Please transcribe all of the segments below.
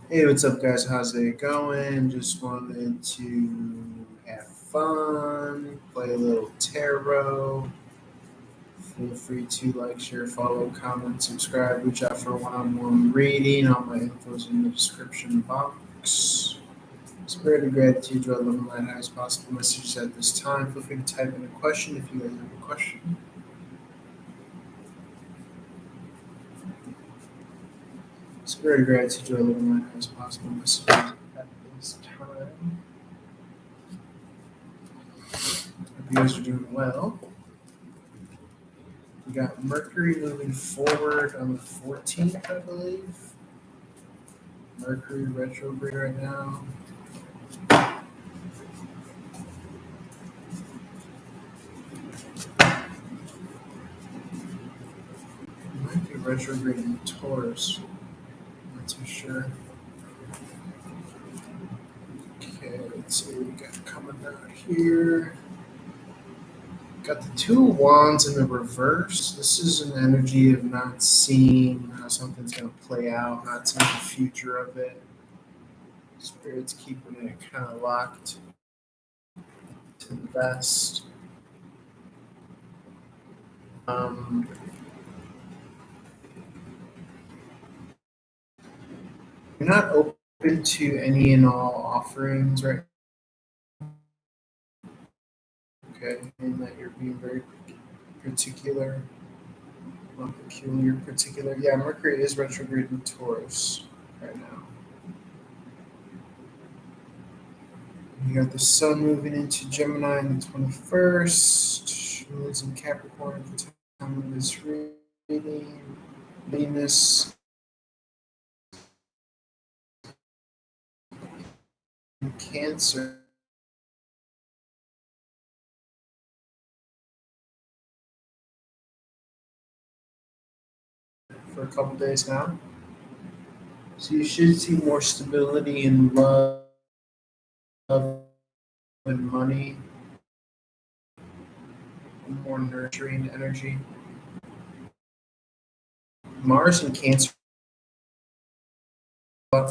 Hey, what's up, guys? How's it going? Just wanted to have fun, play a little tarot. Feel free to like, share, follow, comment, subscribe, reach out for one-on-one reading. All my info's in the description box. Spirit of gratitude, draw the light highest possible messages at this time. Feel free to type in a question if you guys have a question. Spirit of gratitude, draw the light highest possible messages at this time. Hope you guys are doing well. We got Mercury moving forward on the 14th, I believe. Mercury retrograde right now. It might be retrograde in Taurus. I'm not too sure. Okay, let's see what we got coming out here. Got the two wands in the reverse. This is an energy of not seeing how something's going to play out, not seeing the future of it. Spirit's keeping it kind of locked to the best. Um, you're not open to any and all offerings right. Okay, and that you're being very particular, not peculiar, particular. Yeah, Mercury is retrograde in Taurus right now. You got the Sun moving into Gemini on the 21st. Moon's in Capricorn at the time of this reading. Venus in Cancer. For a couple days now. So you should see more stability in love and money, more nurturing energy. Mars in Cancer on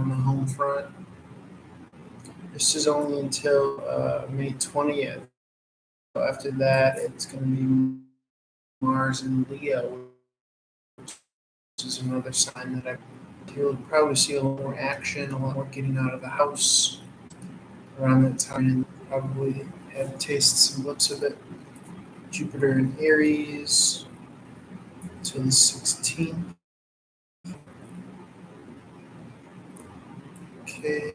the home front. This is only until May 20th. After that, it's going to be Mars in Leo, which is another sign that you'll probably see a lot more action, a lot more getting out of the house around that time, and probably have tasted some looks of it. Jupiter in Aries till the 16th. Okay,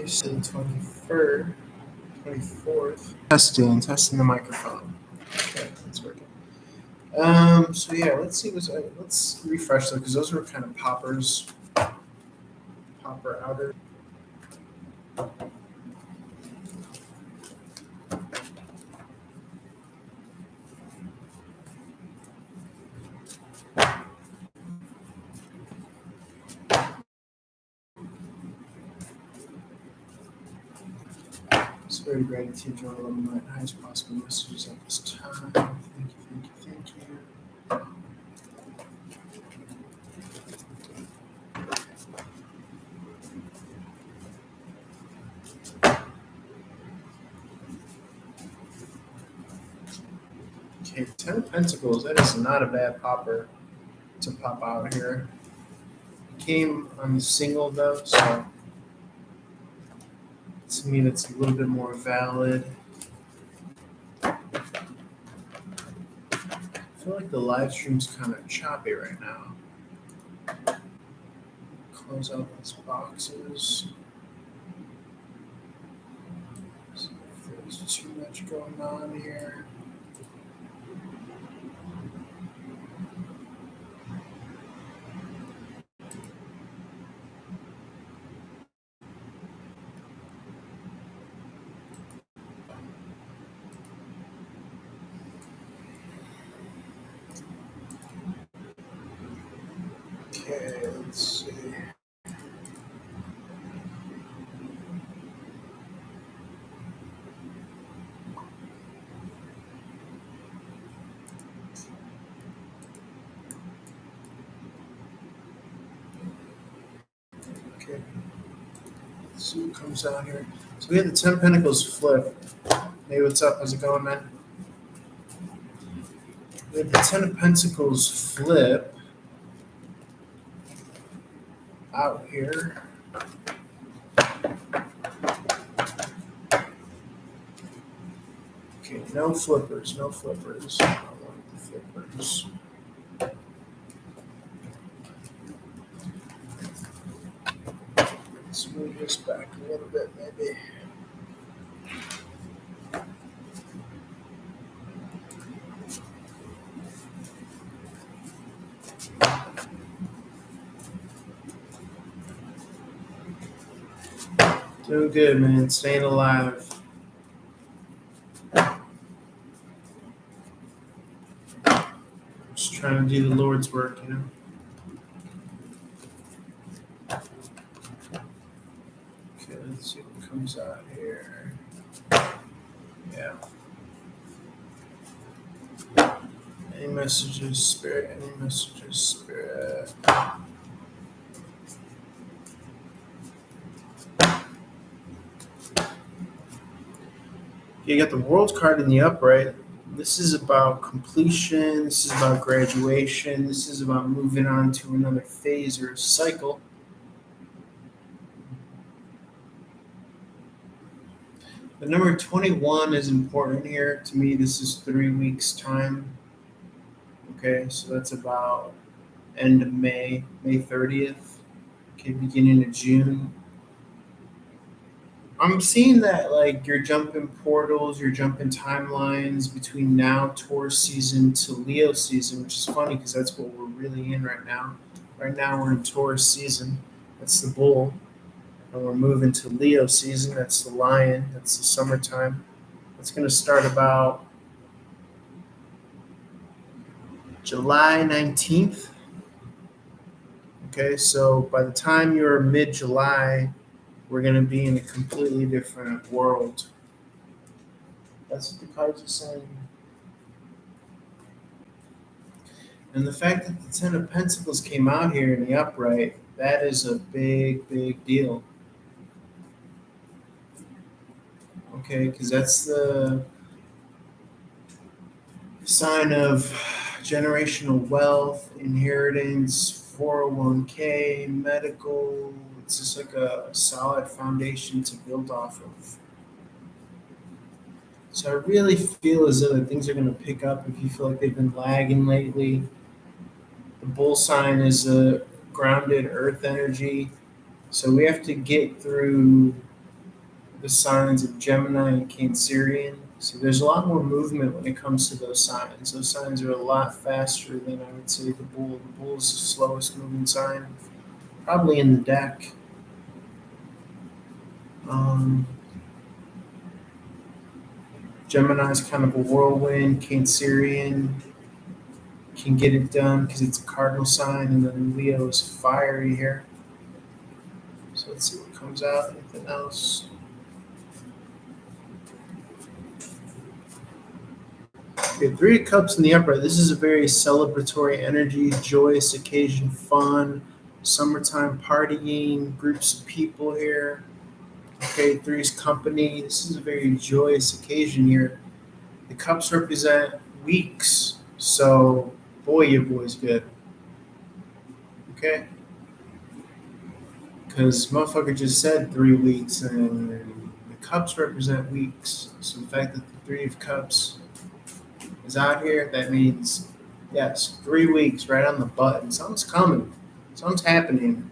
so the 23rd, 24th. Testing the microphone. Okay, that's working. So yeah, let's see let's refresh those because those were kind of popper outer. Spirit of gratitude, draw a little light, highest possible messages at this time. Thank you, thank you, thank you. Okay, Ten of Pentacles. That is not a bad popper to pop out here. It came on the single though, so to me that's a little bit more valid. I feel like the live stream's kind of choppy right now. Close out these boxes. See if there's too much going on here. Okay, let's see. Okay. Let's see what comes out here. So we had the Ten Pentacles flip. Hey, what's up? How's it going, man? We have the Ten of Pentacles flip out here. Okay, no flippers, no flippers. I don't want the flippers. Let's move this back a little bit, maybe. Doing good, man. Staying alive. Just trying to do the Lord's work, you know. Okay, let's see what comes out here. Yeah. Any messages, Spirit? Any messages, Spirit? You got the World card in the upright. This is about completion. This is about graduation. This is about moving on to another phase or cycle. The number 21 is important here. To me, this is 3 weeks' time. Okay, so that's about end of May, May 30th. Okay, beginning of June. I'm seeing that like you're jumping portals, you're jumping timelines between now, Taurus season, to Leo season, which is funny because that's what we're really in right now. Right now, we're in Taurus season. That's the bull. And we're moving to Leo season. That's the lion. That's the summertime. It's going to start about July 19th. Okay, so by the time you're mid July, we're going to be in a completely different world. That's what the cards are saying. And the fact that the Ten of Pentacles came out here in the upright, that is a big, big deal. Okay, because that's the sign of generational wealth, inheritance, 401k, medical. It's just like a solid foundation to build off of. So I really feel as though that things are going to pick up if you feel like they've been lagging lately. The bull sign is a grounded earth energy. So we have to get through the signs of Gemini and Cancerian. So there's a lot more movement when it comes to those signs. Those signs are a lot faster than I would say the bull. The bull is the slowest moving sign, probably in the deck. Gemini is kind of a whirlwind. Cancerian can get it done because it's a cardinal sign, and then Leo is fiery here. So let's see what comes out. Anything else? Okay, Three of Cups in the upright. This is a very celebratory energy, joyous occasion, fun, summertime partying, groups of people here. Okay, Three's company. This is a very joyous occasion here. The cups represent weeks, so boy, your boy's good. Okay, because motherfucker just said 3 weeks, and the cups represent weeks. So the fact that the Three of Cups is out here, that means yes, 3 weeks right on the button. Something's coming, something's happening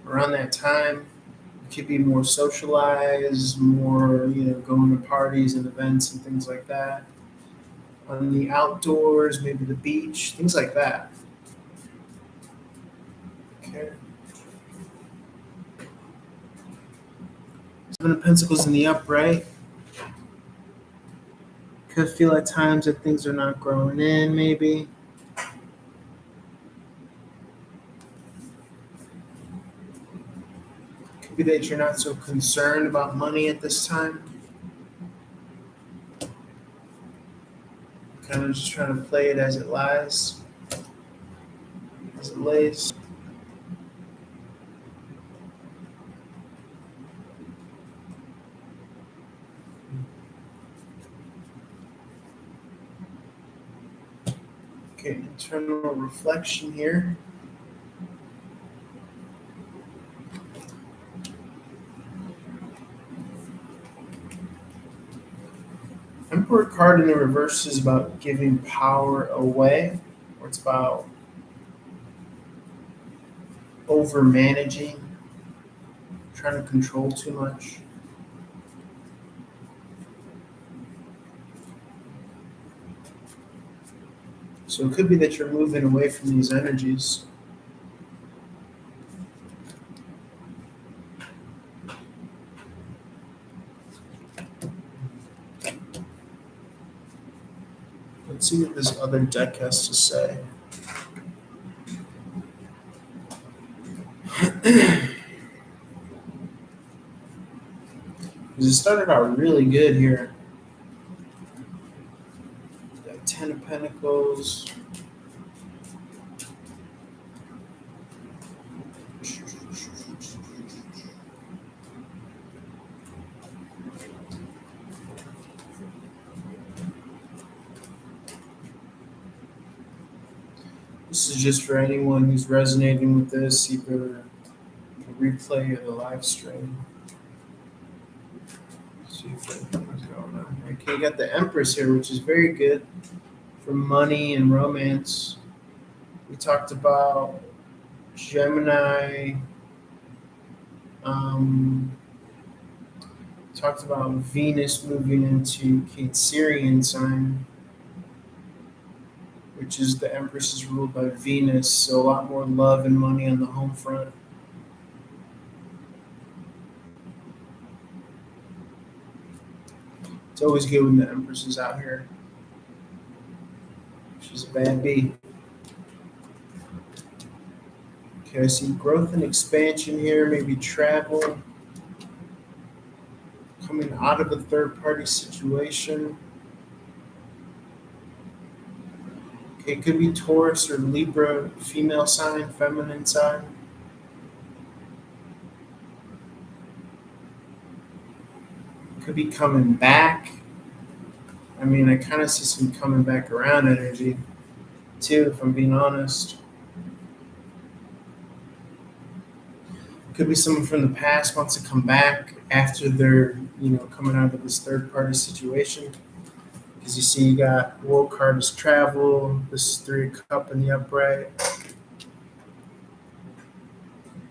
around that time. It could be more socialized, more going to parties and events and things like that. On the outdoors, maybe the beach, things like that. Okay. Seven of Pentacles in the upright. Could feel at times that things are not growing in, maybe. Could be that you're not so concerned about money at this time. Kind of just trying to play it as it lies, as it lays. Okay, internal reflection here. Emperor card in the reverse is about giving power away, or it's about over managing, trying to control too much. So it could be that you're moving away from these energies. Let's see what this other deck has to say. Because it started out really good here. Got Ten of Pentacles. This is just for anyone who's resonating with this, either the replay or the live stream. Let's see if what's going on here. Okay, you got the Empress here, which is very good for money and romance. We talked about Gemini. Um, talked about Venus moving into Cancerian sign, which is the Empress is ruled by Venus, so a lot more love and money on the home front. It's always good when the Empress is out here. She's a bad bee. Okay, I see growth and expansion here, maybe travel, coming out of a third party situation. Okay, it could be Taurus or Libra, female sign, feminine sign. Could be coming back. I mean, I kind of see some coming back around energy too, if I'm being honest. Could be someone from the past wants to come back after they're, coming out of this third party situation. Because you see, you got World card is travel, this is Three of Cup in the upright.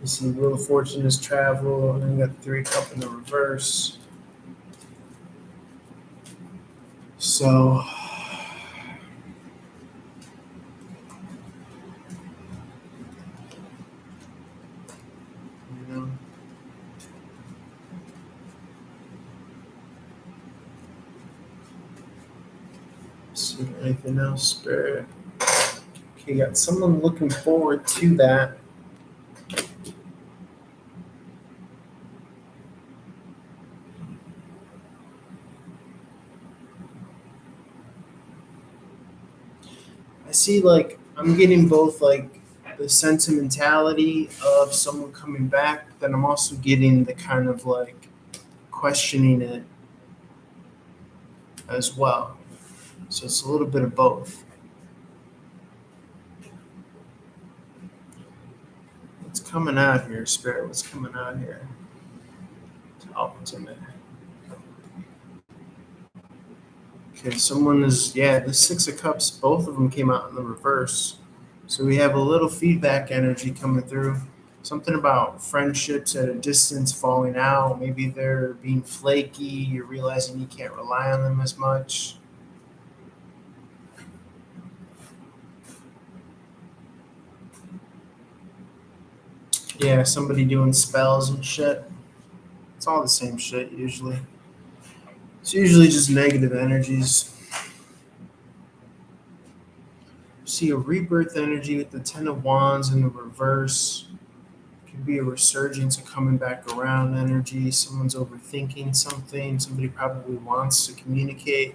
You see Wheel of Fortune is travel, and then you got Three of Cup in the reverse. So, you know, see anything else, Spirit? Okay, got someone looking forward to that. I see, like, I'm getting both, like, the sentimentality of someone coming back, but then I'm also getting the kind of, like, questioning it as well. So it's a little bit of both. What's coming out here, Spirit? What's coming out here? It's ultimate. Okay, someone is, the Six of Cups, both of them came out in the reverse. So we have a little feedback energy coming through. Something about friendships at a distance falling out. Maybe they're being flaky. You're realizing you can't rely on them as much. Yeah, somebody doing spells and shit. It's all the same shit usually. It's usually just negative energies. See a rebirth energy with the Ten of Wands in the reverse. Could be a resurgence of coming back around energy. Someone's overthinking something. Somebody probably wants to communicate,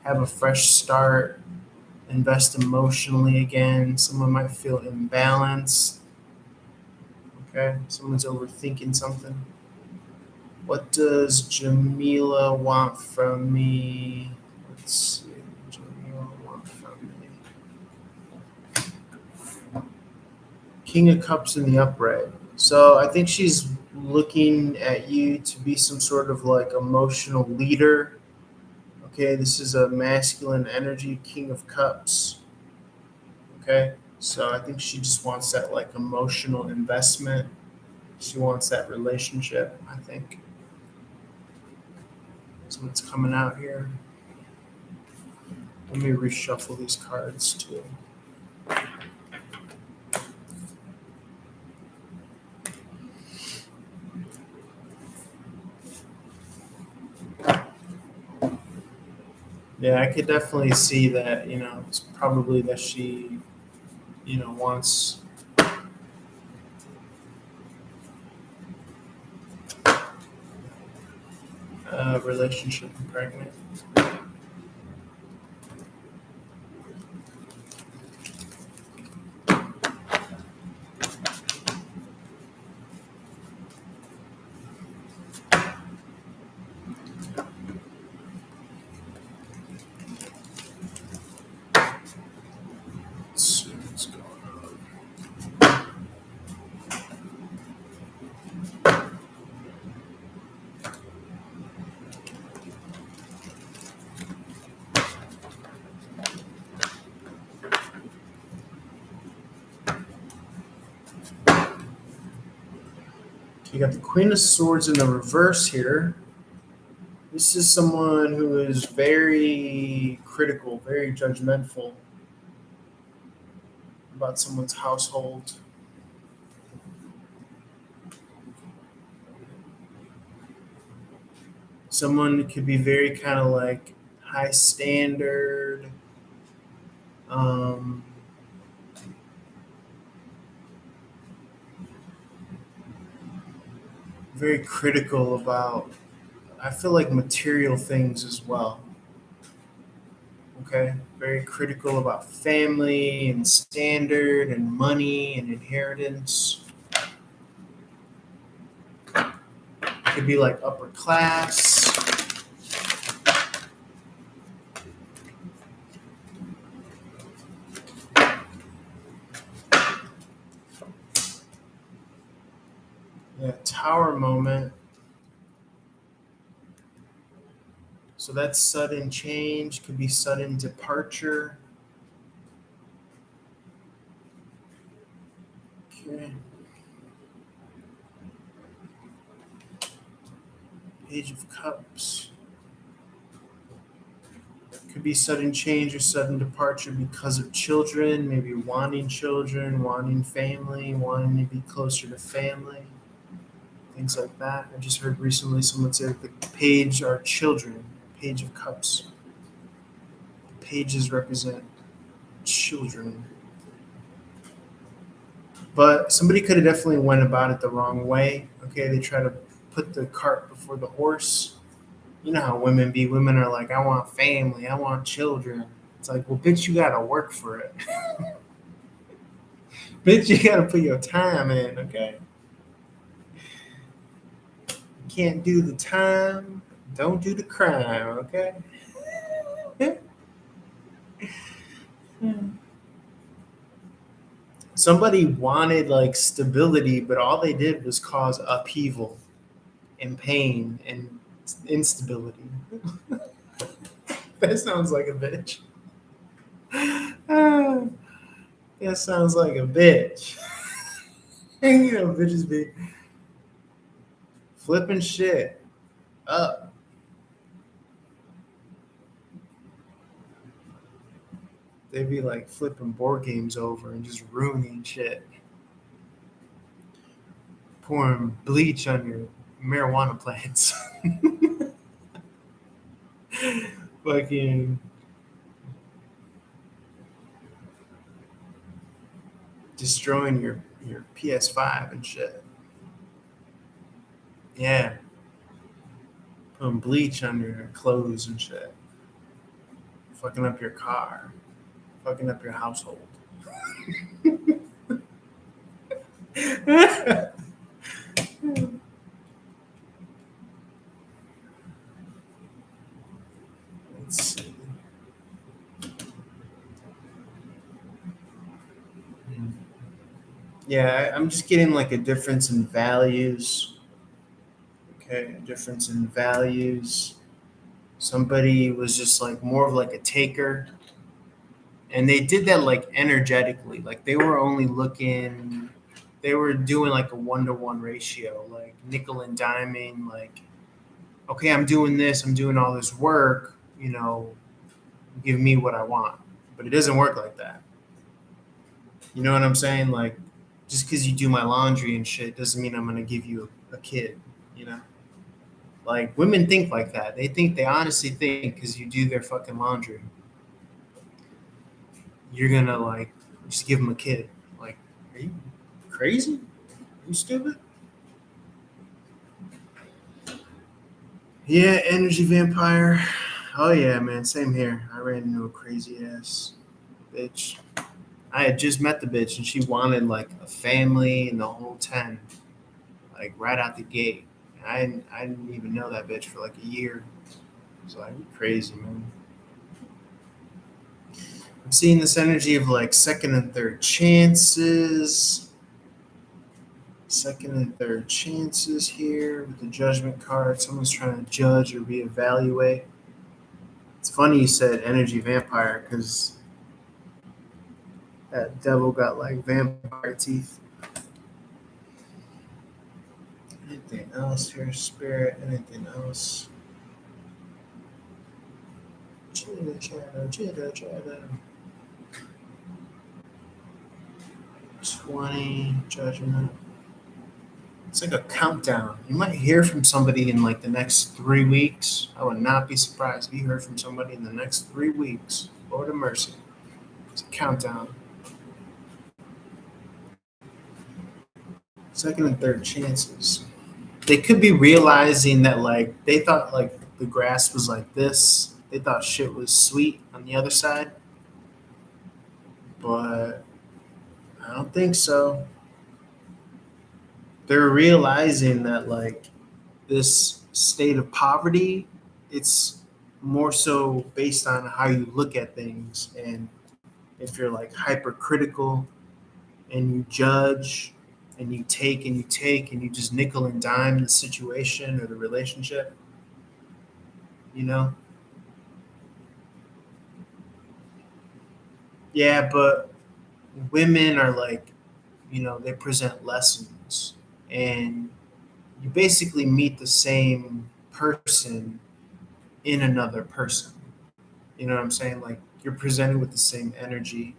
have a fresh start, invest emotionally again. Someone might feel imbalanced. Okay, someone's overthinking something. What does Jamila want from me? Let's see. Jamila want from me. King of Cups in the upright. So I think she's looking at you to be some sort of like emotional leader. Okay, this is a masculine energy, King of Cups. Okay, so I think she just wants that like emotional investment. She wants that relationship, I think. So what's coming out here? Let me reshuffle these cards too. Yeah, I could definitely see that, it's probably that she, wants a relationship and pregnant. Let's see what's going on. You got the Queen of Swords in the reverse here. This is someone who is very critical, very judgmental about someone's household. Someone could be very kind of like high standard, um, very critical about, I feel like, material things as well. Okay, very critical about family and standard and money and inheritance. Could be like upper class. Yeah, tower moment. So that's sudden change, could be sudden departure. Okay. Page of Cups. Could be sudden change or sudden departure because of children, maybe wanting children, wanting family, wanting to be closer to family, things like that. I just heard recently someone say that the page are children, Page of Cups. The pages represent children. But somebody could have definitely went about it the wrong way. Okay, they try to put the cart before the horse. You know how women be. Women are like, I want family, I want children. It's like, well, bitch, you gotta work for it. Bitch, you gotta put your time in, okay? You can't do the time, don't do the crime, okay? Somebody wanted like stability, but all they did was cause upheaval and pain and instability. That sounds like a bitch. Ah, that sounds like a bitch. Bitches be flipping shit up. They'd be like flipping board games over and just ruining shit. Pouring bleach on your marijuana plants. Fucking destroying your PS5 and shit. Yeah. Putting bleach on your clothes and shit. Fucking up your car. Fucking up your household. Let's see. Yeah, I'm just getting like a difference in values. Okay, a difference in values. Somebody was just like more of like a taker, and they did that like energetically. Like they were only looking, they were doing like a 1-to-1 ratio, like nickel and diming. Like, okay, I'm doing this, I'm doing all this work. Give me what I want. But it doesn't work like that. You know what I'm saying? Like, just because you do my laundry and shit doesn't mean I'm gonna give you a kid. You know, like women think like that. They honestly think because you do their fucking laundry, you're gonna like just give them a kid. Like, are you crazy? Are you stupid? Yeah, energy vampire. Oh yeah, man. Same here. I ran into a crazy ass bitch. I had just met the bitch and she wanted like a family and the whole 10, like right out the gate. I didn't even know that bitch for like a year. It's like crazy, man. I'm seeing this energy of like second and third chances. Second and third chances here with the judgment card. Someone's trying to judge or reevaluate. It's funny you said energy vampire because that devil got like vampire teeth. Anything else here, spirit? Anything else? Chitter chatter, chitter chatter. 20, judgment. It's like a countdown. You might hear from somebody in like the next 3 weeks. I would not be surprised if you heard from somebody in the next 3 weeks. Lord of mercy. It's a countdown. Second and third chances. They could be realizing that like they thought like the grass was like this. They thought shit was sweet on the other side, but I don't think so. They're realizing that like this state of poverty, it's more so based on how you look at things, and if you're like hypercritical and you judge and you take and you take and you just nickel and dime the situation or the relationship, you know. Yeah, but women are like, they present lessons, and you basically meet the same person in another person. You know what I'm saying? Like you're presented with the same energy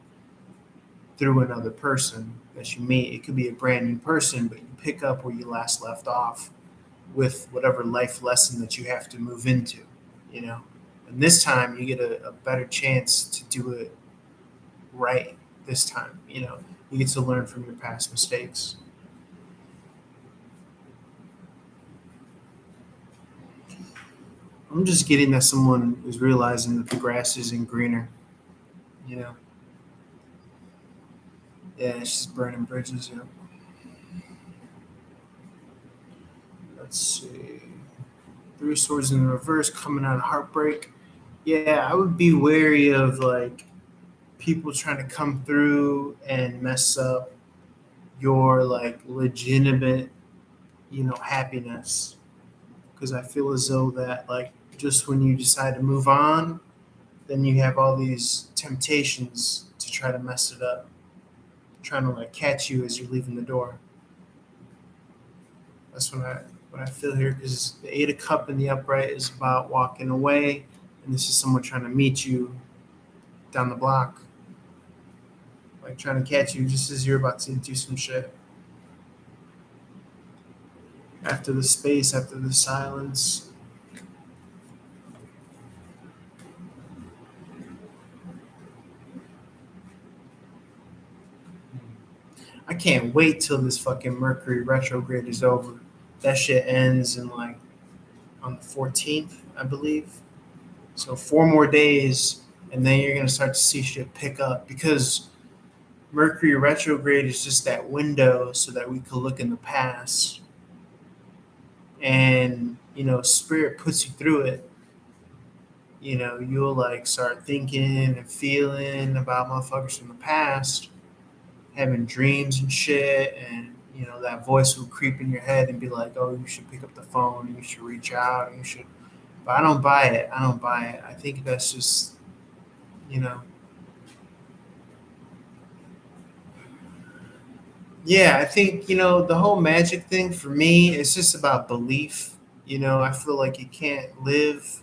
through another person that you meet. It could be a brand new person, but you pick up where you last left off with whatever life lesson that you have to move into, you know. And this time you get a better chance to do it right this time, you know. You get to learn from your past mistakes. I'm just getting that someone is realizing that the grass isn't greener, you know. Yeah, it's just burning bridges, yeah. Let's see. Three swords in the reverse coming out of heartbreak. Yeah, I would be wary of like people trying to come through and mess up your like legitimate, happiness. Because I feel as though that like just when you decide to move on, then you have all these temptations to try to mess it up, trying to like catch you as you're leaving the door. That's what I feel here because the Eight of Cup in the upright is about walking away, and this is someone trying to meet you down the block, like trying to catch you just as you're about to do some shit. After the space, after the silence, I can't wait till this fucking Mercury retrograde is over. That shit ends in like on the 14th, I believe. So 4 more days, and then you're gonna start to see shit pick up because Mercury retrograde is just that window so that we could look in the past, and Spirit puts you through it. You'll like start thinking and feeling about motherfuckers from the past, having dreams and shit, and that voice will creep in your head and be like, "Oh, you should pick up the phone, you should reach out, and you should." But I don't buy it. I don't buy it. I think that's just you know, yeah. I think the whole magic thing for me is just about belief. I feel like you can't live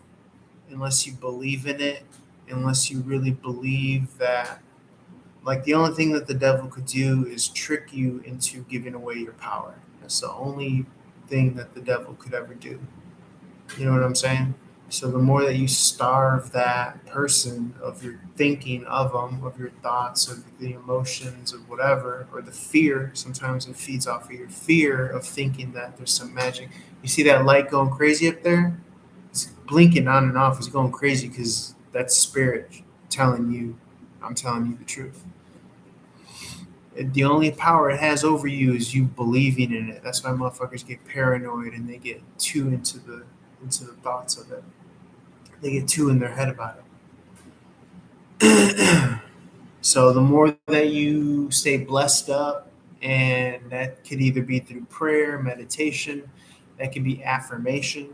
unless you believe in it, unless you really believe that. Like the only thing that the devil could do is trick you into giving away your power. That's the only thing that the devil could ever do. You know what I'm saying? So the more that you starve that person of your thinking of them, of your thoughts, of the emotions, of whatever, or the fear, sometimes it feeds off of your fear of thinking that there's some magic. You see that light going crazy up there? It's blinking on and off. It's going crazy because that's spirit telling you, I'm telling you the truth. The only power it has over you is you believing in it. That's why motherfuckers get paranoid and they get too into the thoughts of it. They get too in their head about it. So the more that you stay blessed up, and that could either be through prayer, meditation, that could be affirmation.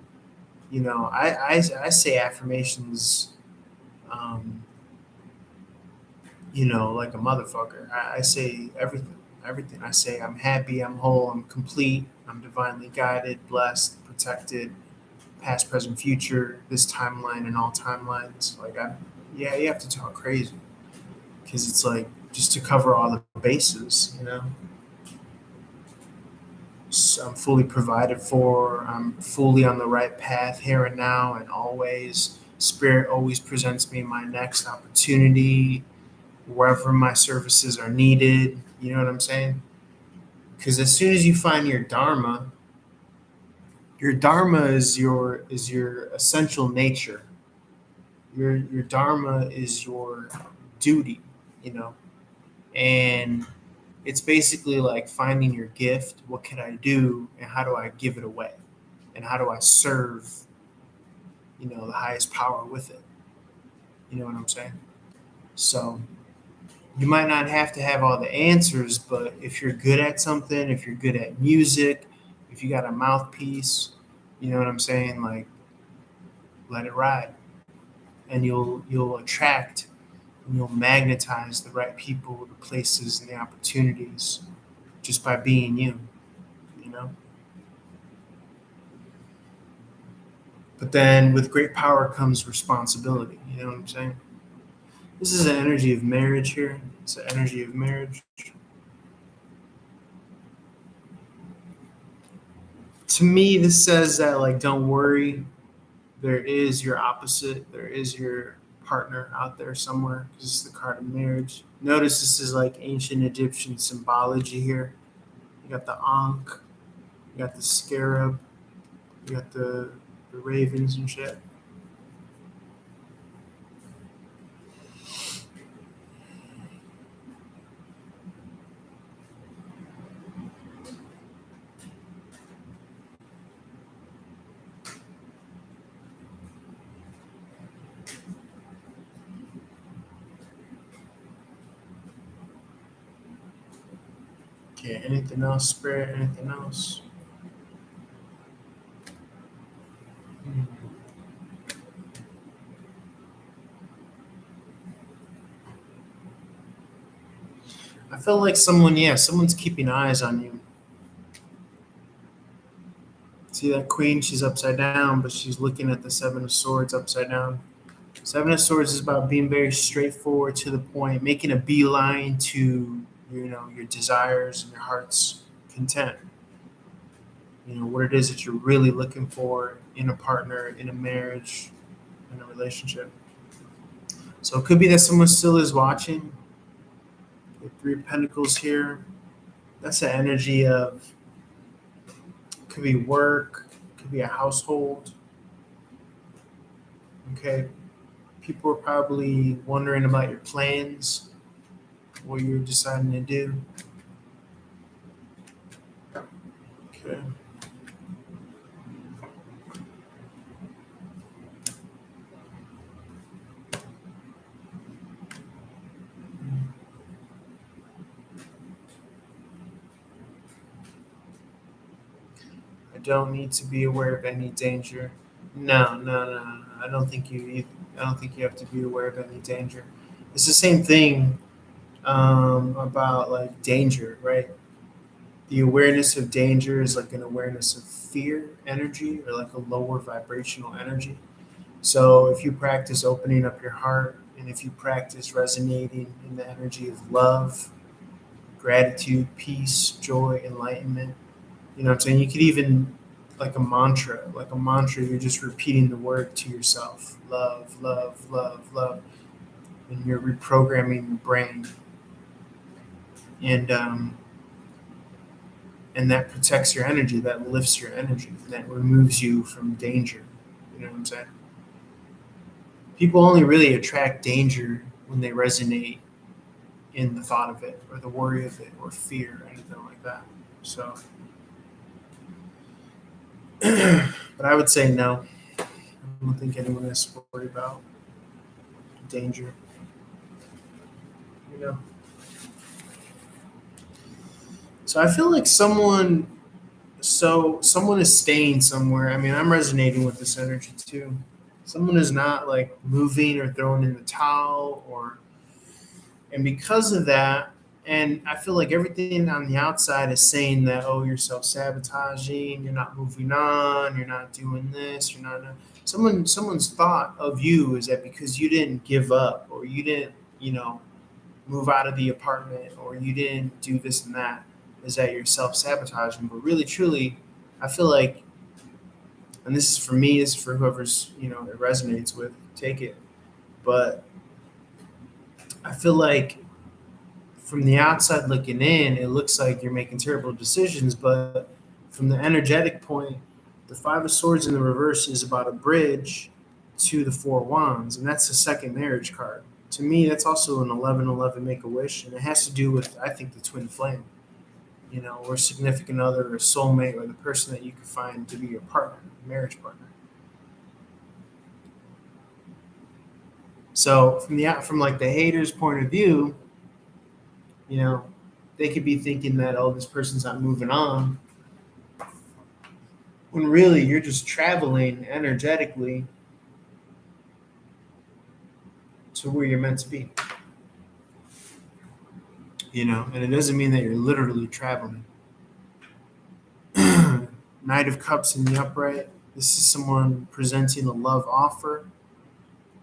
I say affirmations, um, like a motherfucker. I say everything, everything. I say I'm happy, I'm whole, I'm complete, I'm divinely guided, blessed, protected, past, present, future, this timeline and all timelines. Yeah, you have to talk crazy because it's like just to cover all the bases. So I'm fully provided for. I'm fully on the right path here and now and always. Spirit always presents me my next opportunity wherever my services are needed. You know what I'm saying? Because as soon as you find your dharma is your essential nature. Your dharma is your duty. You know, and it's basically like finding your gift. What can I do, and how do I give it away, and how do I serve the highest power with it? You know what I'm saying? So you might not have to have all the answers, but if you're good at something, if you're good at music, if you got a mouthpiece, you know what I'm saying? Like, let it ride, and you'll attract and you'll magnetize the right people, the places, and the opportunities just by being you. You know. But then with great power comes responsibility. You know what I'm saying? This is an energy of marriage here. It's an energy of marriage. To me, this says that, like, don't worry. There is your opposite. There is your partner out there somewhere. This is the card of marriage. Notice this is like ancient Egyptian symbology here. You got the Ankh, you got the scarab, you got the ravens and shit. Okay, anything else, Spirit? Anything else? Hmm. I feel like someone's keeping eyes on you. See that queen? She's upside down, but she's looking at the Seven of Swords upside down. Seven of Swords is about being very straightforward to the point, making a beeline to your desires and your heart's content. What it is that you're really looking for in a partner, in a marriage, in a relationship. So it could be that someone still is watching. The Three of Pentacles here. That's the energy of, could be work, could be a household. Okay, people are probably wondering about your plans, what you're deciding to do. Okay. don't need to be aware of any danger. No, no, no, no. I don't think you have to be aware of any danger. It's the same thing about like danger, right? The awareness of danger is like an awareness of fear energy or like a lower vibrational energy. So if you practice opening up your heart and if you practice resonating in the energy of love, gratitude, peace, joy, enlightenment, you know what I'm saying? You could even like a mantra, you're just repeating the word to yourself. Love, love, love, love. And you're reprogramming your brain. And and that protects your energy, that lifts your energy, that removes you from danger. You know what I'm saying? People only really attract danger when they resonate in the thought of it or the worry of it or fear or anything like that. So, but I would say no. I don't think anyone has to worry about danger. You know. So I feel like someone is staying somewhere. I mean, I'm resonating with this energy too. Someone is not like moving or throwing in the towel or and because of that, and I feel like everything on the outside is saying that, oh, you're self sabotaging, you're not moving on, you're not doing this, you're not. Someone's thought of you is that because you didn't give up or you didn't, you know, move out of the apartment or you didn't do this and that, is that you're self sabotaging. But really, truly, I feel like, and this is for me, this is for whoever's, you know, it resonates with, take it. But I feel like from the outside looking in, it looks like you're making terrible decisions. But from the energetic point, the Five of Swords in the reverse is about a bridge to the Four Wands, and that's the second marriage card. To me, that's also an 1111 make a wish, and it has to do with, I think, the twin flame, you know, or significant other or soulmate or the person that you could find to be your partner, marriage partner. So from like the hater's point of view, you know, they could be thinking that, oh, this person's not moving on, when really you're just traveling energetically to where you're meant to be, you know, and it doesn't mean that you're literally traveling. Knight of Cups in the upright. This is someone presenting a love offer.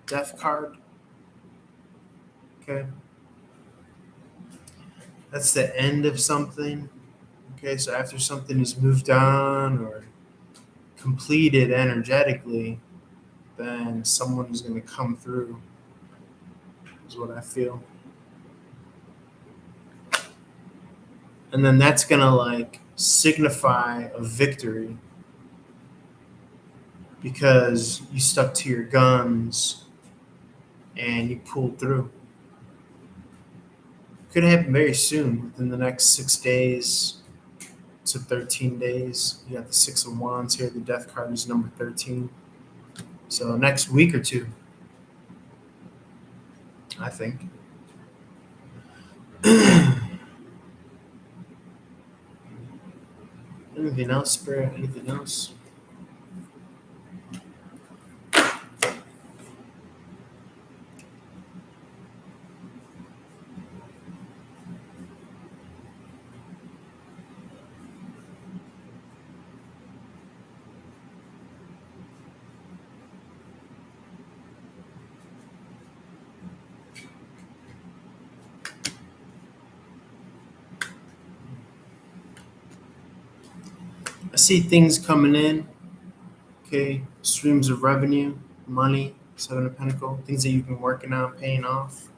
Death card. Okay. That's the end of something. Okay. So after something is moved on or completed energetically, then someone is going to come through, is what I feel. And then that's going to like signify a victory because you stuck to your guns and you pulled through. Could happen very soon, within the next 6 days to 13 days. You got the Six of Wands here. The Death card is number 13. So next week or two, I think. Anything else, Spirit? Anything else? I see things coming in. Okay, streams of revenue, money, Seven of Pentacles, things that you've been working on, paying off.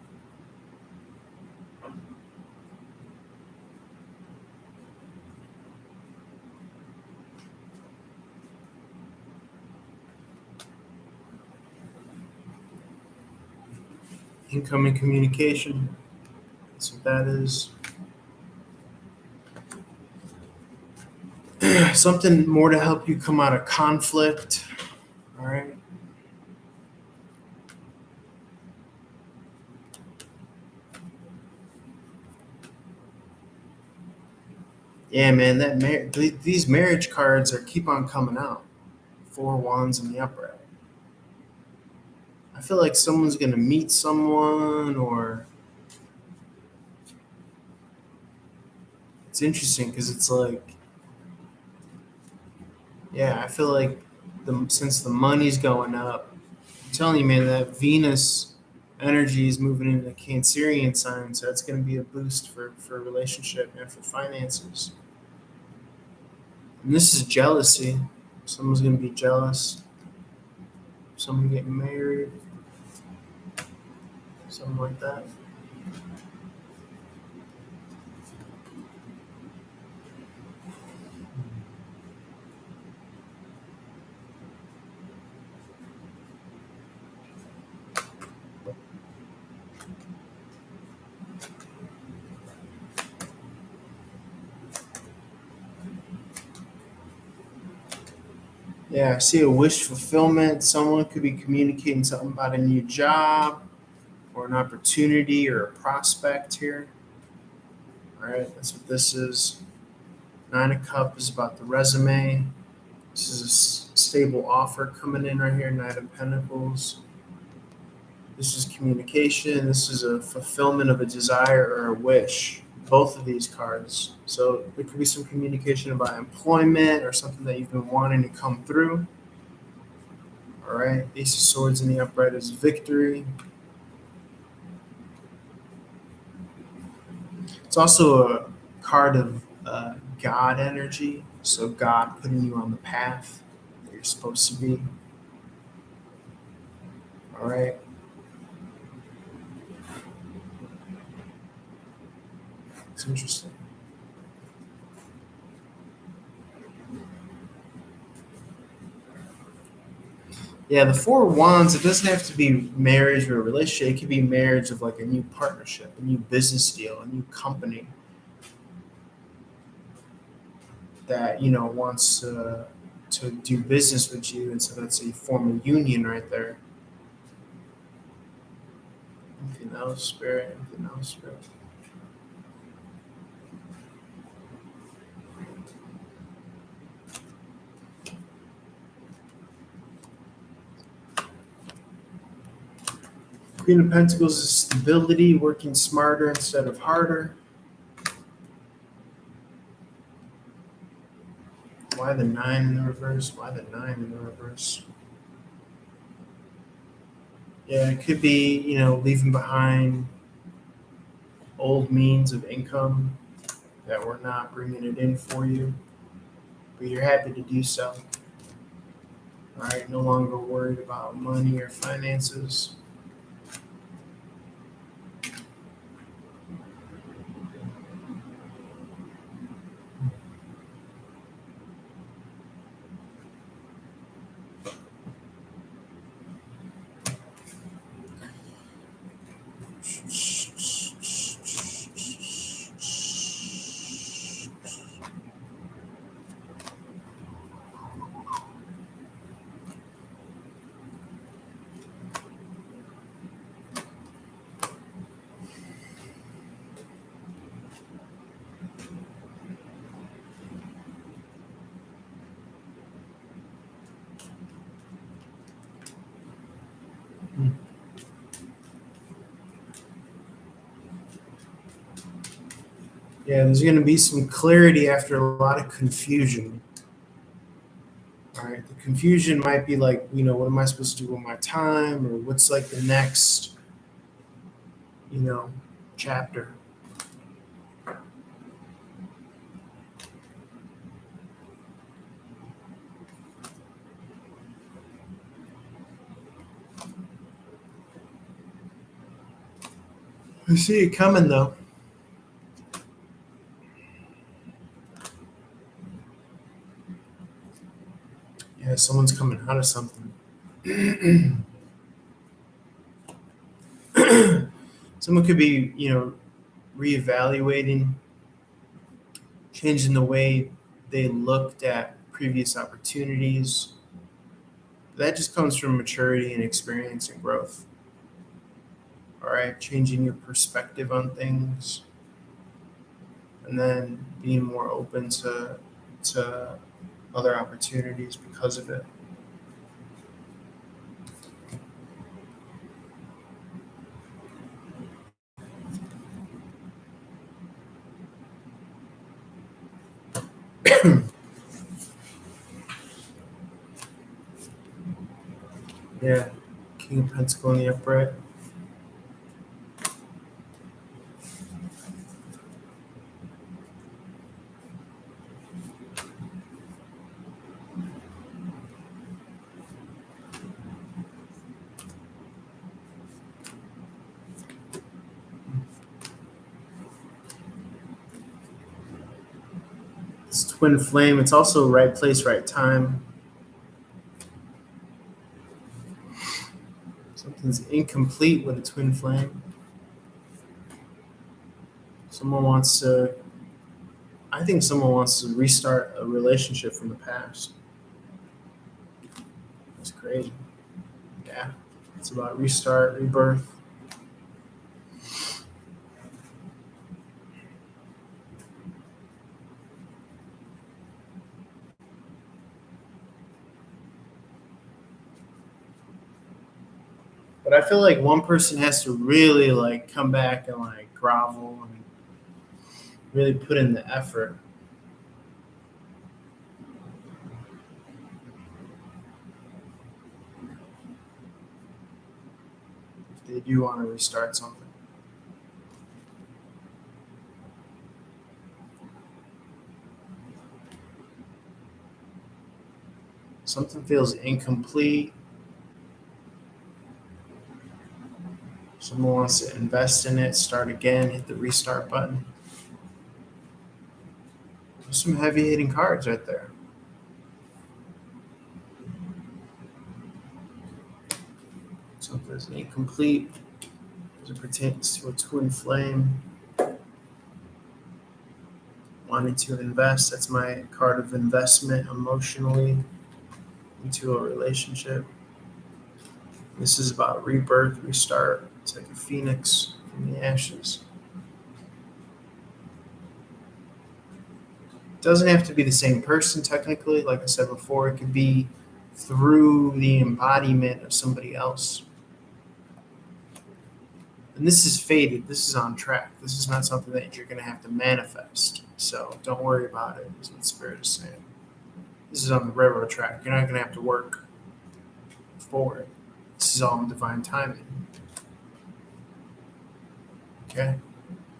Incoming communication. That's what that is. Something more to help you come out of conflict. All right. Yeah, man, these marriage cards are keep on coming out. Four wands in the upright. I feel like someone's gonna meet someone, or it's interesting because it's like, yeah, I feel like since the money's going up, I'm telling you, man, that Venus energy is moving into the Cancerian sign, so that's gonna be a boost for relationship and for finances. And this is jealousy. Someone's gonna be jealous. Someone getting married, something like that. Yeah, I see a wish fulfillment. Someone could be communicating something about a new job or an opportunity or a prospect here. All right, that's what this is. Nine of Cups is about the resume. This is a stable offer coming in right here. Knight of Pentacles. This is communication. This is a fulfillment of a desire or a wish. Both of these cards. So there could be some communication about employment or something that you've been wanting to come through. All right. Ace of Swords in the upright is victory. It's also a card of God energy. So God putting you on the path that you're supposed to be. All right. It's interesting. Yeah, the Four of Wands, it doesn't have to be marriage or a relationship. It could be marriage of like a new partnership, a new business deal, a new company that, wants to do business with you. And so that's a form of union right there. Anything else, Spirit? Anything else, Spirit? Queen of Pentacles is stability, working smarter instead of harder. Why the nine in the reverse? Why the nine in the reverse? Yeah, it could be, leaving behind old means of income that were not bringing it in for you, but you're happy to do so. All right, no longer worried about money or finances. Yeah, there's going to be some clarity after a lot of confusion. All right, the confusion might be like, what am I supposed to do with my time, or what's like the next, you know, chapter. I see it coming though. Yeah, someone's coming out of something. Someone could be, reevaluating, changing the way they looked at previous opportunities. That just comes from maturity and experience and growth. All right, changing your perspective on things. and then being more open to other opportunities because of it. Yeah, King of Pentacle in the upright. It's twin flame. It's also right place, right time. Something's incomplete with a twin flame. Someone wants to, I think someone wants to restart a relationship from the past. It's crazy. Yeah. It's about restart, rebirth. But I feel like one person has to really like come back and like grovel and really put in the effort. If they do want to restart something. Something feels incomplete. Someone wants to invest in it, start again, hit the restart button. There's some heavy hitting cards right there. Something's incomplete as it pertains to a twin flame. Wanting to invest, that's my card of investment emotionally into a relationship. This is about rebirth, restart. It's like a phoenix from the ashes. It doesn't have to be the same person technically. Like I said before, it could be through the embodiment of somebody else. And this is fated. This is on track. This is not something that you're going to have to manifest. So don't worry about it, is what Spirit is saying. This is on the railroad track. You're not going to have to work for it. This is all in divine timing. Okay?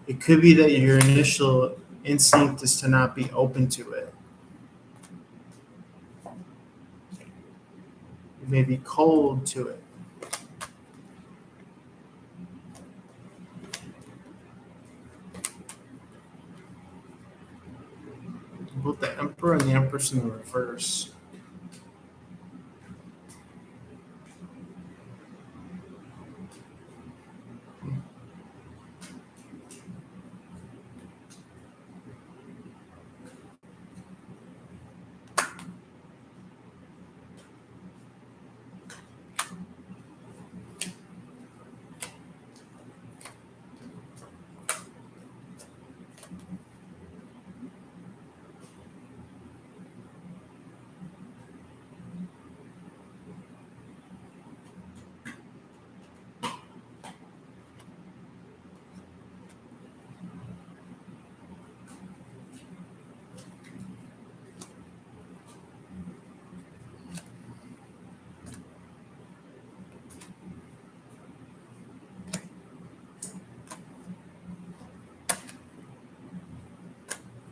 It could be that your initial instinct is to not be open to it. You may be cold to it. Both the Emperor and the Empress in the reverse.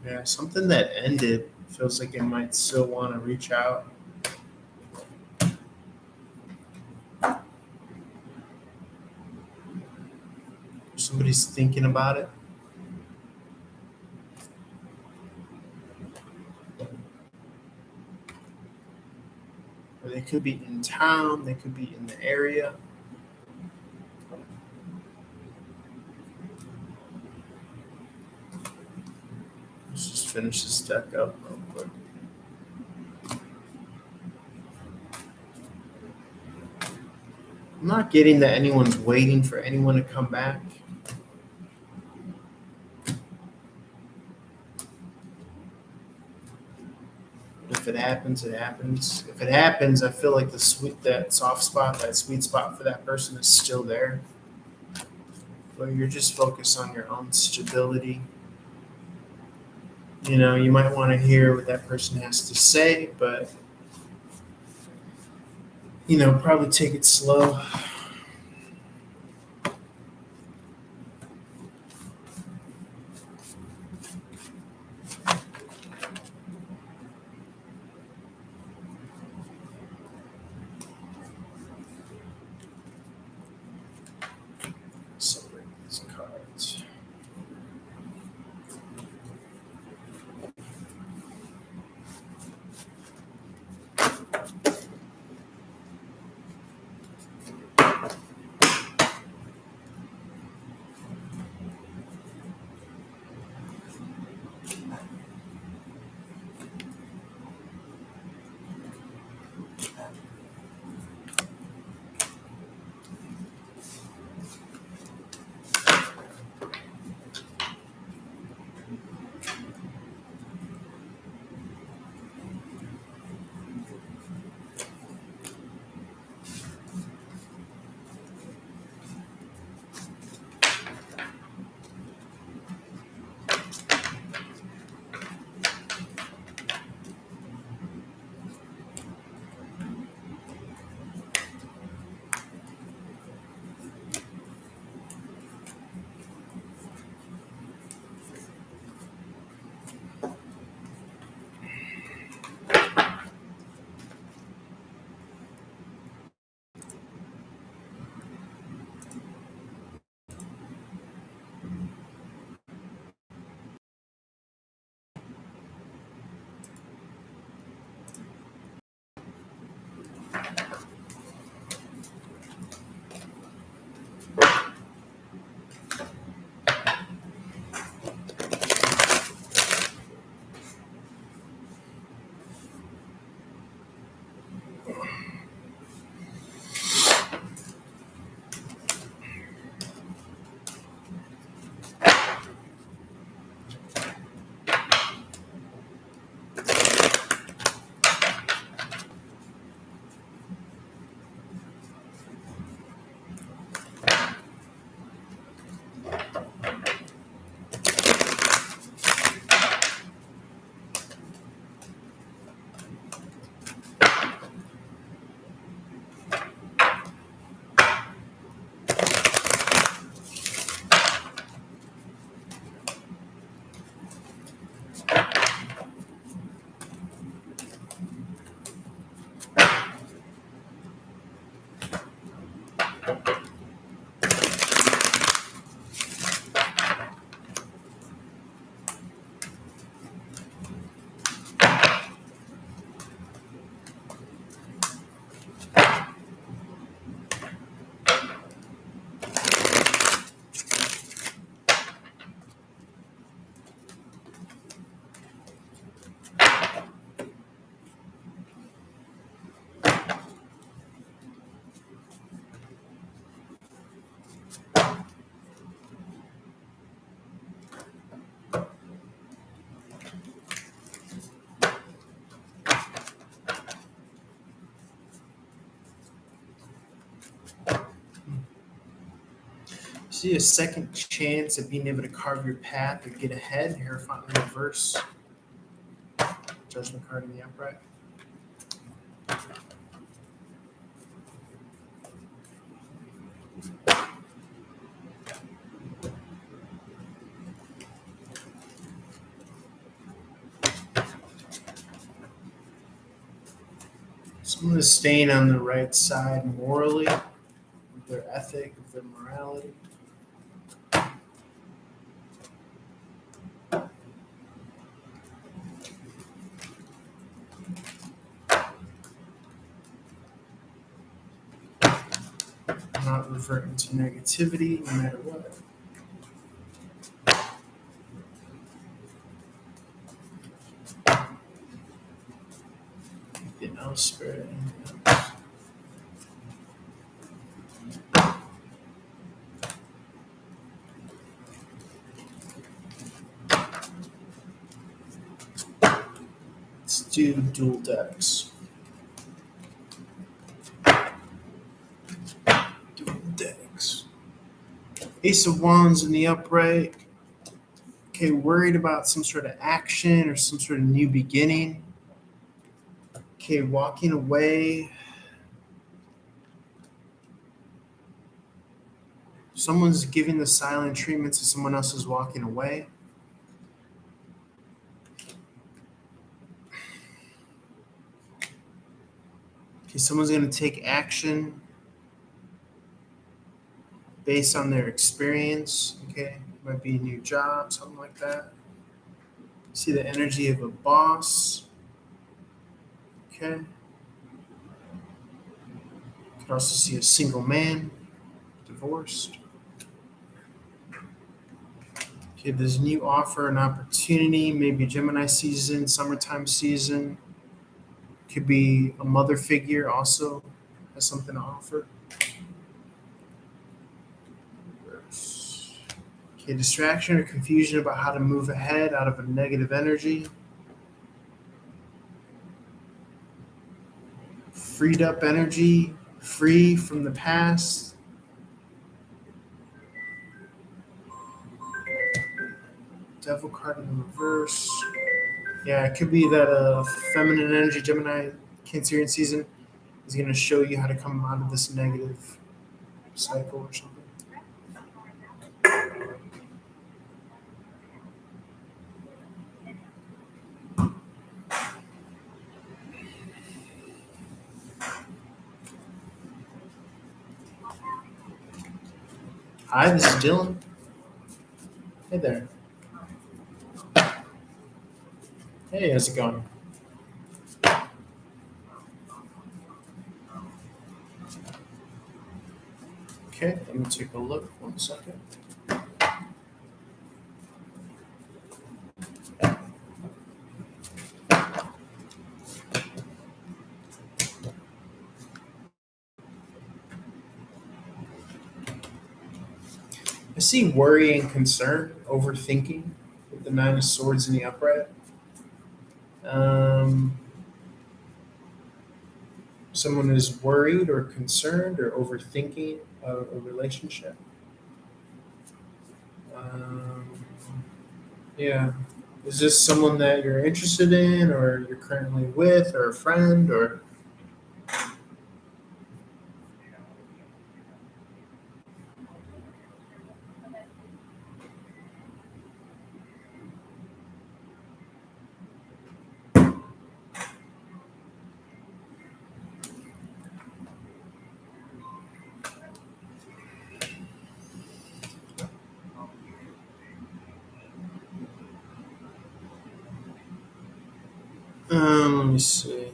Yeah, something that ended feels like it might still want to reach out. Somebody's thinking about it. Or they could be in town, they could be in the area. Let's just finish this deck up real quick. I'm not getting that anyone's waiting for anyone to come back. if it happens, it happens. If it happens, I feel like that soft spot, that sweet spot for that person is still there. But you're just focused on your own stability. You might want to hear what that person has to say, but probably take it slow. Separate these cards. See a second chance of being able to carve your path or get ahead. Hierophant in reverse. Judgment card in the upright. Someone is staying on the right side morally, with their ethic, with their morality. Not reverting to negativity no matter what. Anything else, spirit? Anything else? It's do dual decks. Dual decks. Ace of Wands in the upright. Okay, worried about some sort of action or some sort of new beginning. Okay, walking away. Someone's giving the silent treatment to someone else who's walking away. Okay, someone's going to take action based on their experience. Okay, might be a new job, something like that. See the energy of a boss. Okay. You can also see a single man, divorced. Okay, there's a new offer, an opportunity, maybe Gemini season, summertime season. Could be a mother figure also has something to offer. Okay, distraction or confusion about how to move ahead out of a negative energy. Freed up energy, free from the past. Devil card in the reverse. Yeah, it could be that feminine energy, Gemini, Cancerian season is going to show you how to come out of this negative cycle or something. Hi, this is Dylan. Hey there. Hey, how's it going? Okay, let me take a look. 1 second. I see worry and concern, overthinking with the Nine of Swords in the upright. Um, Someone is worried or concerned or overthinking a relationship. Um, yeah. Is this someone that you're interested in or you're currently with or a friend or let me see.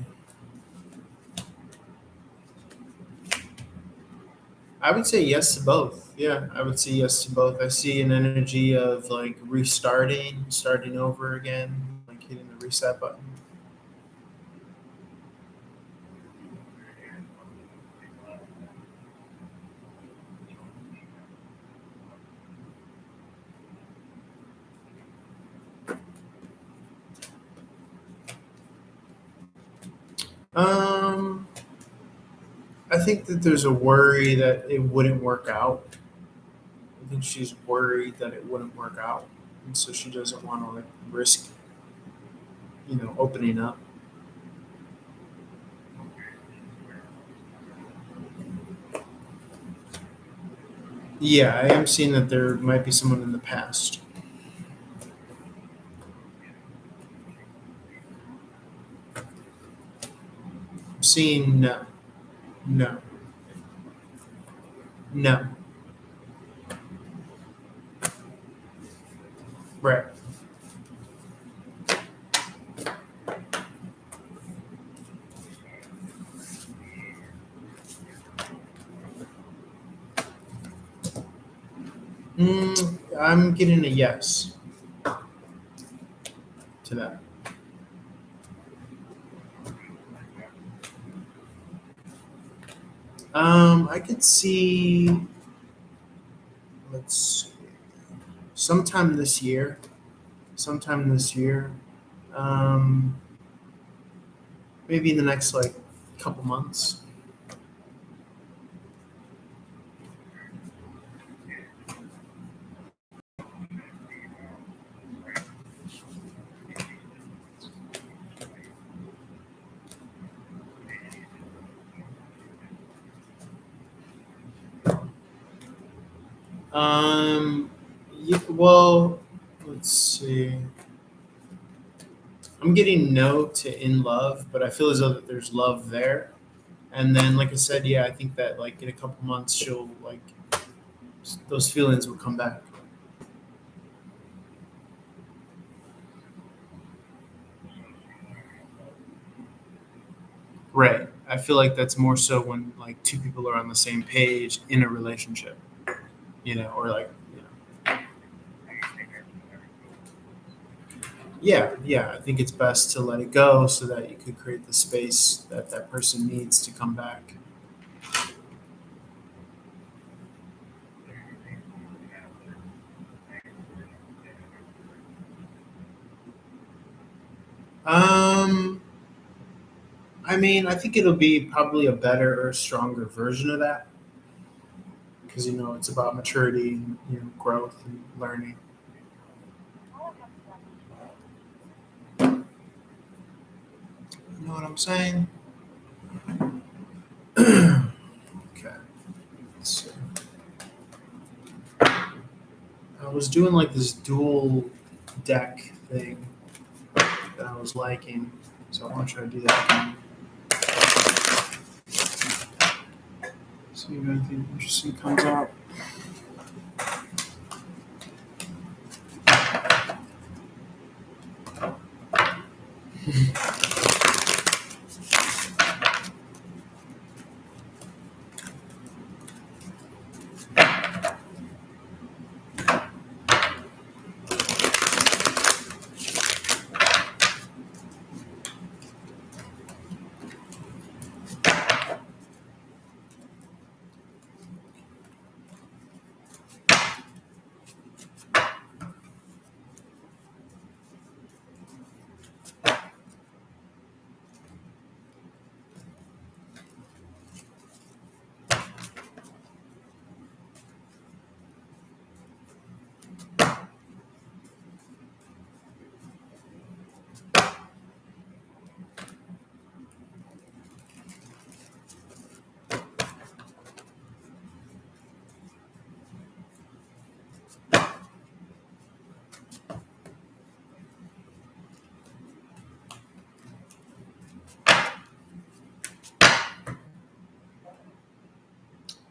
I would say yes to both. Yeah, I would say yes to both. I see an energy of like restarting, starting over again, like hitting the reset button. Um, I think that there's a worry that it wouldn't work out. I think she's worried that it wouldn't work out, and so she doesn't want to like risk, opening up. Yeah, I am seeing that there might be someone in the past. I'm seeing no, no, no. Right. I'm getting a yes to that. I could see. Let's see, sometime this year. Sometime this year. Um, maybe in the next like couple months. Um, well, let's see. I'm getting no to in love, but I feel as though that there's love there. And then, like I said, yeah, I think that like in a couple months, she'll like those feelings will come back. Right. I feel like that's more so when like two people are on the same page in a relationship, or like, yeah, yeah. I think it's best to let it go so that you could create the space that that person needs to come back. Um, I mean, I think it'll be probably a better or stronger version of that because it's about maturity, and, growth and learning. You know what I'm saying? Okay. So I was doing like this dual deck thing that I was liking, so I want to try to do that again. See if anything interesting comes out.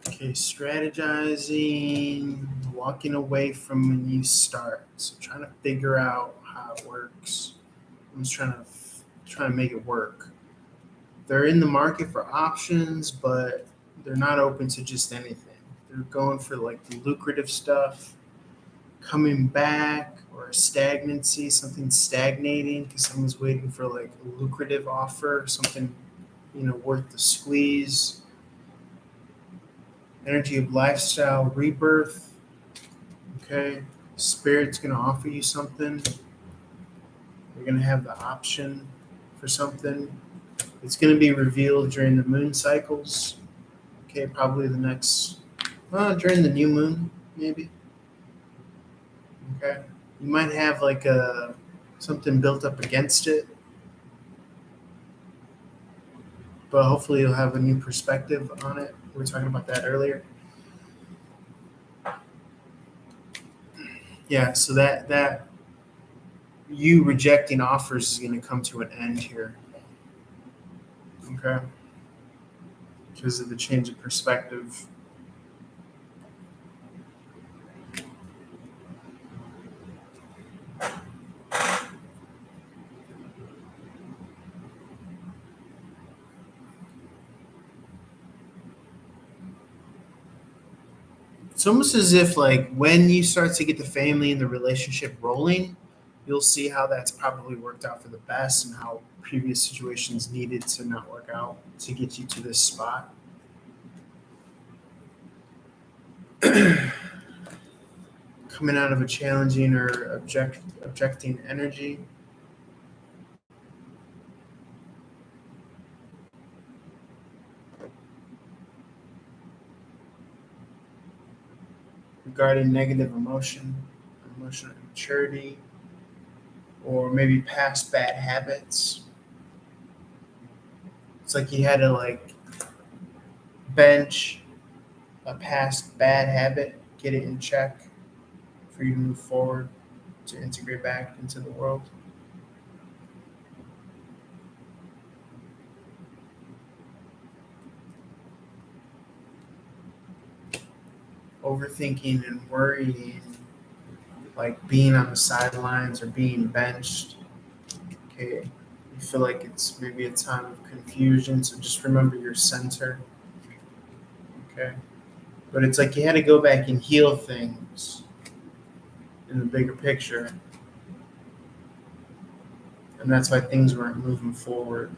Okay, strategizing, walking away from when you start. So trying to figure out how it works. I'm just trying to make it work. They're in the market for options, but they're not open to just anything. They're going for like the lucrative stuff, coming back or stagnancy, something stagnating because someone's waiting for like a lucrative offer, something worth the squeeze. Energy of lifestyle rebirth. Okay, spirit's gonna offer you something. You're gonna have the option for something. It's gonna be revealed during the moon cycles. Okay, probably the next, during the new moon, maybe. Okay, you might have like a something built up against it, but hopefully you'll have a new perspective on it. We were talking about that earlier. Yeah, so that you rejecting offers is going to come to an end here. Okay, because of the change of perspective. It's almost as if like when you start to get the family and the relationship rolling, you'll see how that's probably worked out for the best and how previous situations needed to not work out to get you to this spot. Coming out of a challenging or objecting energy. regarding negative emotional immaturity, or maybe past bad habits. It's like you had to like bench a past bad habit, get it in check for you to move forward to integrate back into the world. Overthinking and worrying, like being on the sidelines or being benched. Okay, you feel like it's maybe a time of confusion, so just remember your center. Okay, but it's like you had to go back and heal things in the bigger picture, and that's why things weren't moving forward.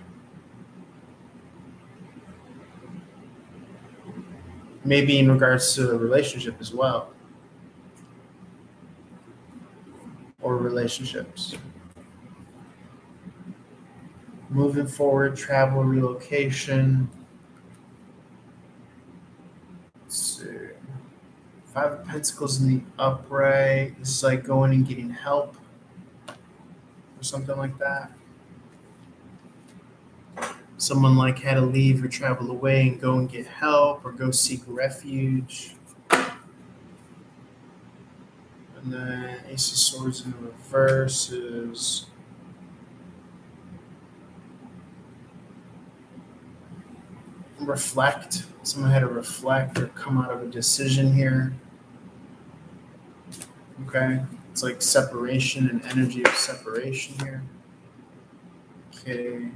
Maybe in regards to a relationship as well, or relationships. Moving forward, travel, relocation. Let's see. Five of Pentacles in the upright. This is like going and getting help or something like that. Someone like had to leave or travel away and go and get help or go seek refuge. And then Ace of Swords in reverse is reflect. Someone had to reflect or come out of a decision here. Okay. It's like separation and energy of separation here. Okay.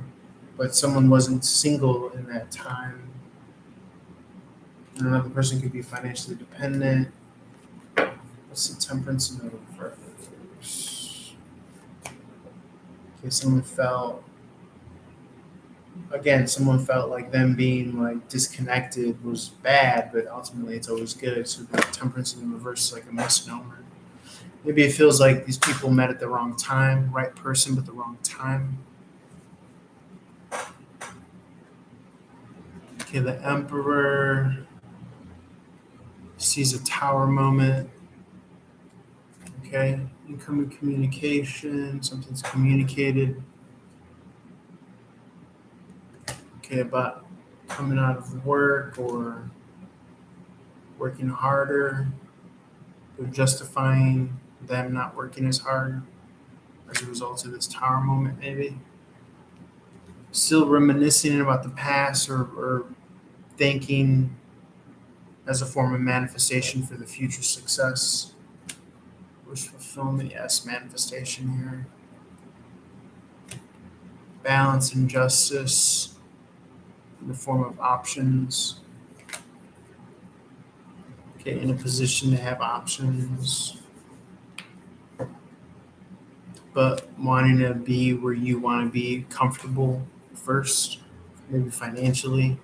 But someone wasn't single in that time. Another person could be financially dependent. What's the Temperance in the reverse? Okay, someone felt like them being like disconnected was bad, but ultimately it's always good. So the Temperance in the reverse is like a misnomer. Maybe it feels like these people met at the wrong time, right person, but the wrong time. Okay, the Emperor sees a tower moment. Okay, incoming communication, something's communicated. Okay, about coming out of work or working harder, or justifying them not working as hard as a result of this tower moment, maybe. Still reminiscing about the past or thinking as a form of manifestation for the future success. Wish fulfillment, yes, manifestation here. Balance and justice in the form of options. Okay, in a position to have options, but wanting to be where you want to be comfortable first, maybe financially.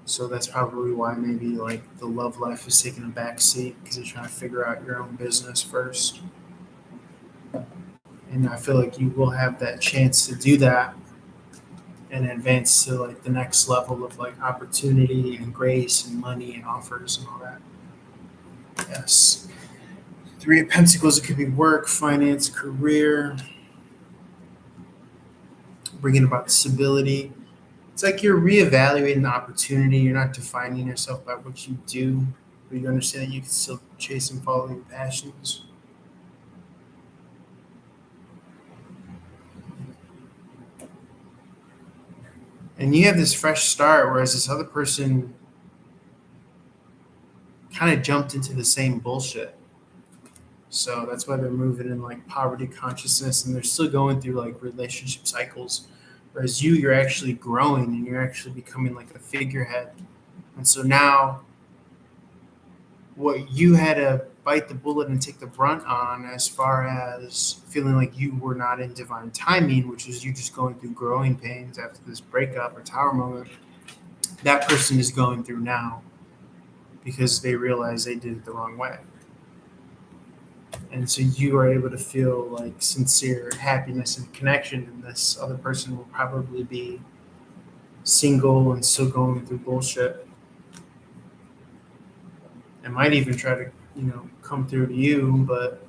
So that's probably why maybe like the love life is taking a back seat because you're trying to figure out your own business first. And I feel like you will have that chance to do that and advance to like the next level of like opportunity and grace and money and offers and all that. Yes. Three of Pentacles, it could be work, finance, career, bringing about stability. It's like you're reevaluating the opportunity. You're not defining yourself by what you do, but you understand that you can still chase and follow your passions. And you have this fresh start, whereas this other person kind of jumped into the same bullshit. So that's why they're moving in like poverty consciousness and they're still going through like relationship cycles. Whereas you're actually growing and you're actually becoming like a figurehead. And so now what you had to bite the bullet and take the brunt on as far as feeling like you were not in divine timing, which is you just going through growing pains after this breakup or tower moment, that person is going through now because they realize they did it the wrong way. And so you are able to feel like sincere happiness and connection, and this other person will probably be single and still going through bullshit. and might even try to, come through to you, but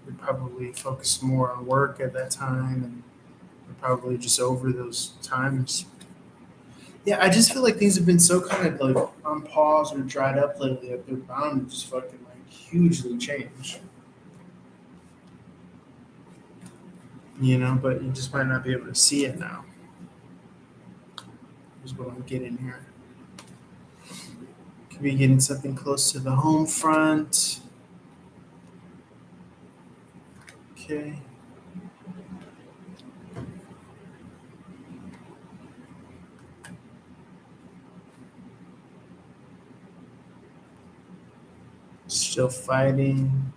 you're probably focused more on work at that time, and you're probably just over those times. Yeah, I just feel like things have been so kind of like on pause or dried up lately that they're bound to just fucking like hugely change. But you just might not be able to see it now, is what I'm getting here. Could be getting something close to the home front. Okay. Still fighting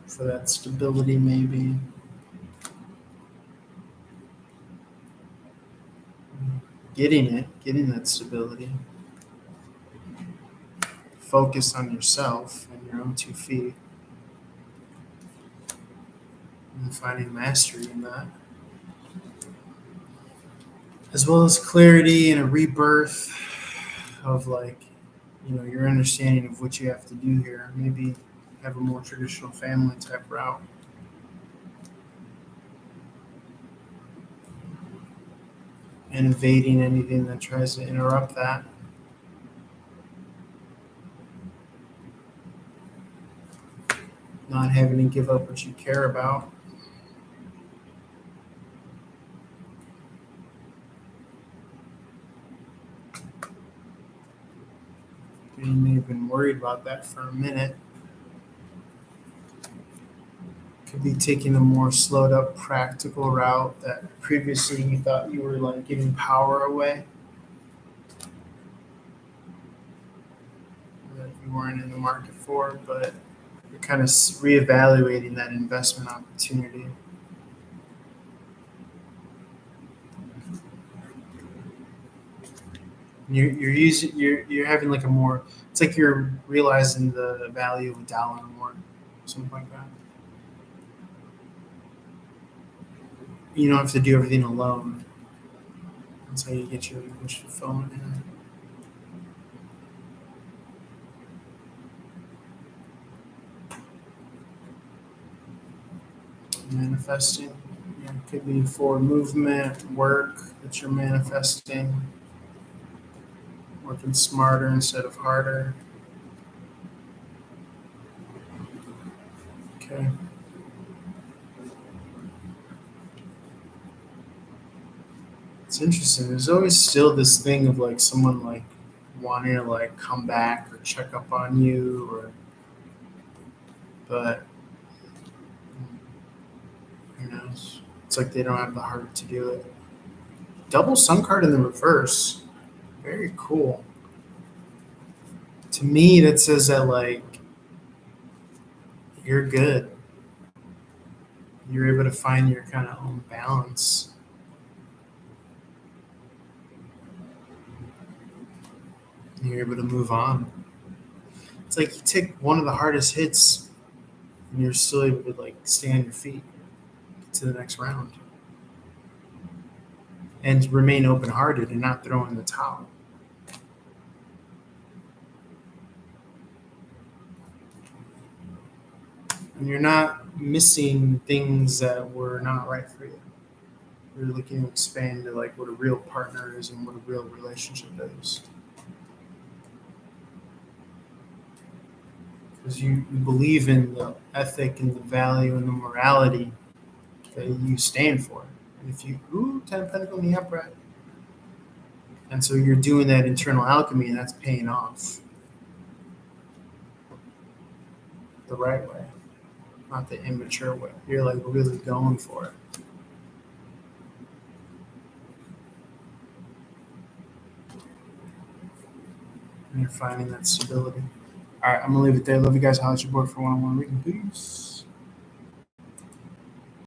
for that stability, maybe. Getting that stability. Focus on yourself and your own 2 feet and finding mastery in that. As well as clarity and a rebirth of like, your understanding of what you have to do here. Maybe have a more traditional family type route. And evading anything that tries to interrupt that. Not having to give up what you care about. You may have been worried about that for a minute. Could be taking a more slowed up, practical route that previously you thought you were like giving power away, that you weren't in the market for, but you're kind of reevaluating that investment opportunity. You're having like a more, it's like you're realizing the value of a dollar more, something like that. You don't have to do everything alone. That's how you get your wish fulfillment. Manifesting. Yeah, it could be for movement, work that you're manifesting, working smarter instead of harder. Okay. It's interesting. There's always still this thing of like someone like wanting to like come back or check up on you, or but who knows? It's like they don't have the heart to do it. Double sun card in the reverse. Very cool. To me, that says that like you're good. You're able to find your kind of own balance. You're able to move on. It's like you take one of the hardest hits and you're still able to like stay on your feet, get to the next round, and remain open hearted and not throw in the towel. And you're not missing things that were not right for you. You're looking to expand to like what a real partner is and what a real relationship is. Because you believe in the ethic and the value and the morality that you stand for. And if you, Ten of Pentacles in the upright. And so you're doing that internal alchemy, and that's paying off the right way, not the immature way. You're like really going for it. And you're finding that stability. All right, I'm gonna leave it there. Love you guys. Holla at your boy for one-on-one reading. Peace.